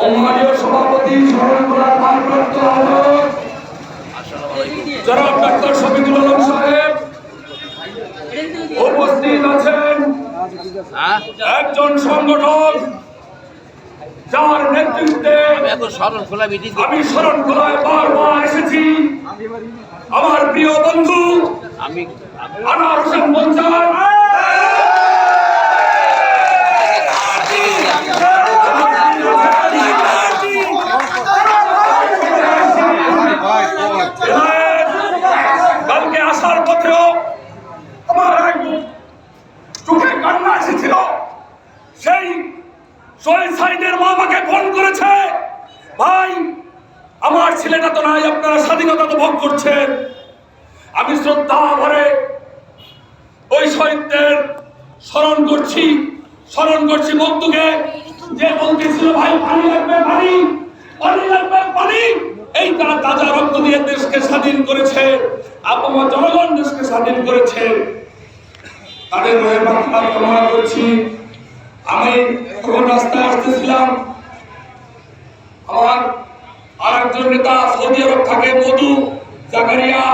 সম্মানীয় সভাপতি শরণখোলা ভারপ্রাপ্ত আহ্বায়ক জনাব ডাক্তার শফিকুল আলম সাহেব উপস্থিত আছেন, একজন সংগঠক যার নেতৃত্বে আমি শরণখোলায় বারবার এসেছি। আমার প্রিয় বন্ধু আনোয়ার হোসেন পঞ্চায়েত কালকে আসার পথেও আমার চোখে কান্না এসেছিল। সেই শহীদ সাইদের মা আমাকে ফোন করেছে, ভাই আমার ছেলেটা তো নাই, আপনারা স্বাধীনতা তো ভোগ করছেন। আমি শ্রদ্ধা ভরে ওই শহীদদের স্মরণ করছি বন্ধুকে, যে বলতেছিল ভাই পানি লাগবে, পানি লাগবে, পানি। এই তারা তাজা রক্ত দিয়ে দেশকে স্বাধীন করেছে, আপনার জনগণ দেশকে স্বাধীন করেছে, তাদের মেহরবানি কামনা করছি। আমি যখন রাস্তায় আসতেছিলাম, আমার আরেকজন নেতা সৌদি আরব থাকে, মধু জাকারিয়া,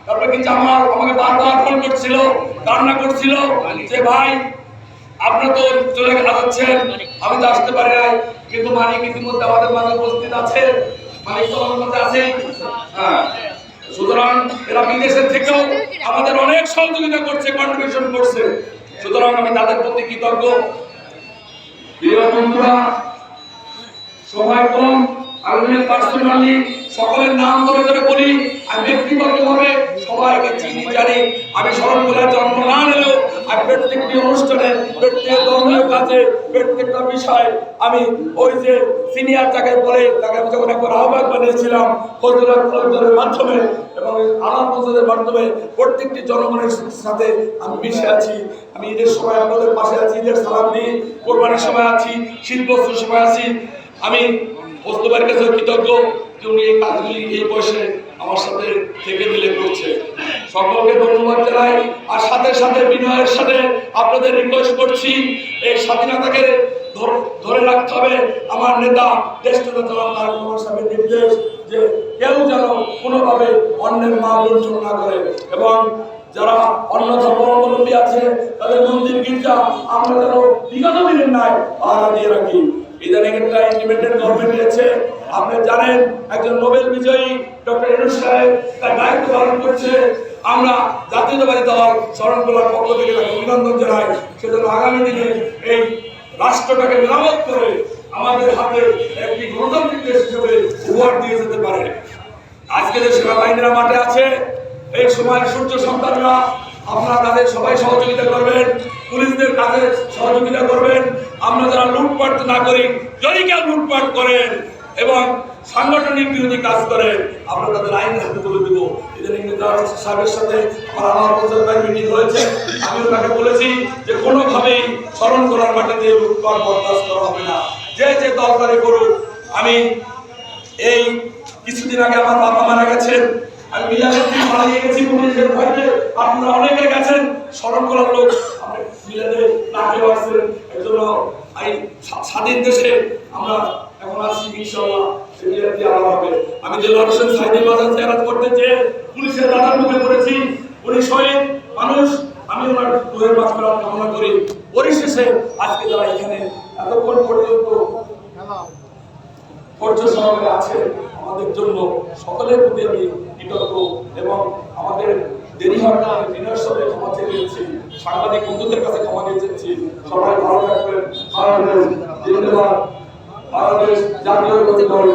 তারপরে কি জামাল, আমাকে বারবার ফোন করছিল, কান্না করছিল যে ভাই আপনি তো চলে যাচ্ছেন, আমি তো আসতে পারি নাই। কিন্তু মানিক ইতিমধ্যে আমাদের মাঝে উপস্থিত আছে, মানিক তো আমার মধ্যে আছে। হ্যাঁ, সুতরাং এরা বিদেশের থেকেও আমাদের অনেক সহযোগিতা করছে, কন্ট্রিবিউশন করছে। সুতরাং আমি তাদের প্রতি কৃতজ্ঞ। প্রিয় বন্ধুরা, সময় কম, আমি পার্সোনালি সকলের নাম ধরে ধরে বলি। আমি ব্যক্তিগতভাবে সবাইকে চিনি জানি। আমি শরণখোলায় জন্ম না নিলেও আমি প্রত্যেকটি অনুষ্ঠানে, প্রত্যেক ধর্মীয় কাজে, প্রত্যেকটা বিষয়ে আমি ওই যে সিনিয়র যাকে বলে, তাকে আমি যখন একবার আহ্বায়ক বানিয়েছিলাম ফজলুলের মাধ্যমে এবং আলাপ মসজিদের মাধ্যমে প্রত্যেকটি জনগণের সাথে আমি মিশে আছি। আমি ঈদের সময় আপনাদের পাশে আছি, ঈদের সালাম দিই, কোরবানির সময় আছি, শীত বস্ত্রের সময় আছি। আমি বস্তুবারের কাছে কৃতজ্ঞ যে উনি এই কাজগুলি এই বয়সে আমার সাথে থেকে মিলে করছে। সকলকে ধন্যবাদ জানাই। আর সাথে সাথে বিনয়ের সাথে আপনাদের রিকোয়েস্ট করছি, এই স্বাধীনতাকে ধরে রাখতে হবে। আমার নেতা দেশনেতা জনাব তারেক রহমান সাহেবের নির্দেশ যে কেউ যেন কোনোভাবে অন্যের মা লুণ্ঠন না করে, এবং যারা অন্য ধর্মাবলম্বী আছে তাদের মন্দির গির্জা আমরা যেন বিগত দিনের নাই পাহারা দিয়ে রাখি। ইদানিং একটা ইন্ডিপেন্ডেন্ট গভর্নমেন্ট নিয়েছে, আপনি জানেন একজন নোবেল বিজয়ী ডক্টর ইউনূস সাহেব তার দায়িত্ব পালন করছে। আমরা জাতীয়তাবাদী দল শরণখোলার পক্ষ থেকে তাকে অভিনন্দন জানাই। সেজন্য আগামী দিনে এই রাষ্ট্রটাকে মেরামত করে আমাদের হাতে একটি গণতান্ত্রিক দেশ হিসেবে উপহার দিয়ে যেতে পারে। আজকে যে সেনাবাহিনীরা মাঠে আছে, এই সময় সূর্য সন্তানরা, আপনারা তাদের সবাই সহযোগিতা করবেন, পুলিশদের কাজে সহযোগিতা করবেন। আমরা যারা লুটপাট না করি, যদি কেউ লুটপাট করেন এবং সাংগঠনিক বিরোধী কাজ করে, আমরা তাদের আইনের হাতে তুলে দেবো। ইদানিং সাহেবের সাথে আমার মিটিং হয়েছে, আমিও তাকে বলেছি যে কোনোভাবেই শরণখোলার মাটিতে লুটপাট বরদাস্ত করা হবে না, যে যে দরকারে করুক। আমি এই কিছুদিন আগে আমার বাবা মারা গেছেন, আমি মিলাদের দিন মারিয়ে গেছি পুলিশের ভয়তে, আপনারা অনেকে গেছেন শরণখোলার লোক, আপনি মিলাদে না কেউ আসছেন। এর জন্য এই স্বাধীন দেশে আমরা এখন আছি, ইনশাআল্লাহ মিলাদটি আলাদা হবে। আমি দেলোয়ার হোসেন সাইদের বাজার জিয়ারত করতে যেয়ে পুলিশের দাদার মুখে পড়েছি, উনি শহীদ মানুষ, আমি ওনার রুহের মাগফিরাত কামনা করি। পরিশেষে আজকে যারা এখানে এতক্ষণ পর্যন্ত ধৈর্য সহকারে আছে আমাদের জন্য সকলের প্রতি আমি কৃতজ্ঞ, এবং আমাদের দেরি হওয়ার কারণে বিনয়ের সাথে ক্ষমা চেয়ে নিয়েছি, সাংবাদিক বন্ধুদের কাছে ক্ষমা নিয়ে যাচ্ছি। সবাই ভালো থাকবেন। বাংলাদেশ জাতীয় দল